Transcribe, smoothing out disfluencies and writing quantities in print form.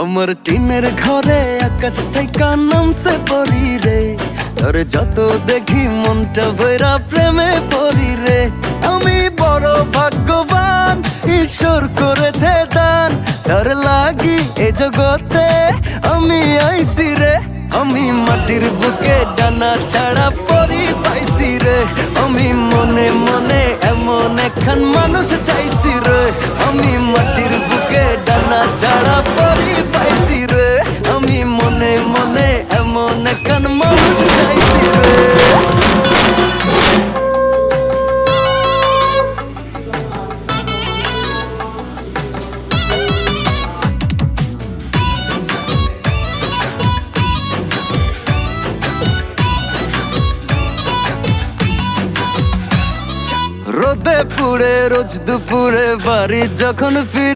আমার টিনের ঘরে আকাশ থেকে নামছে পরি রে, তোর যত দেখি মনটা ভৈরা প্রেমে পরি রে। আমি বড় ভাগ্যবান, ঈশ্বর করেছে দান, তার লাগি এ জগতে আমি আইছি রে। আমি মাটির বুকে ডানা ছাড়া পরি পাইছি রে, আমি মনে মনে এমন একখান মানুষ চাইছি রে। আমি মাটির বুকে ডানা ছাড়া পরি পাইছি রে, আমি মনে মনে এমন একখান মানুষ চাইছি রে। রোদে পুড়ে রোজ দুপুরে বাড়ি যখন ফির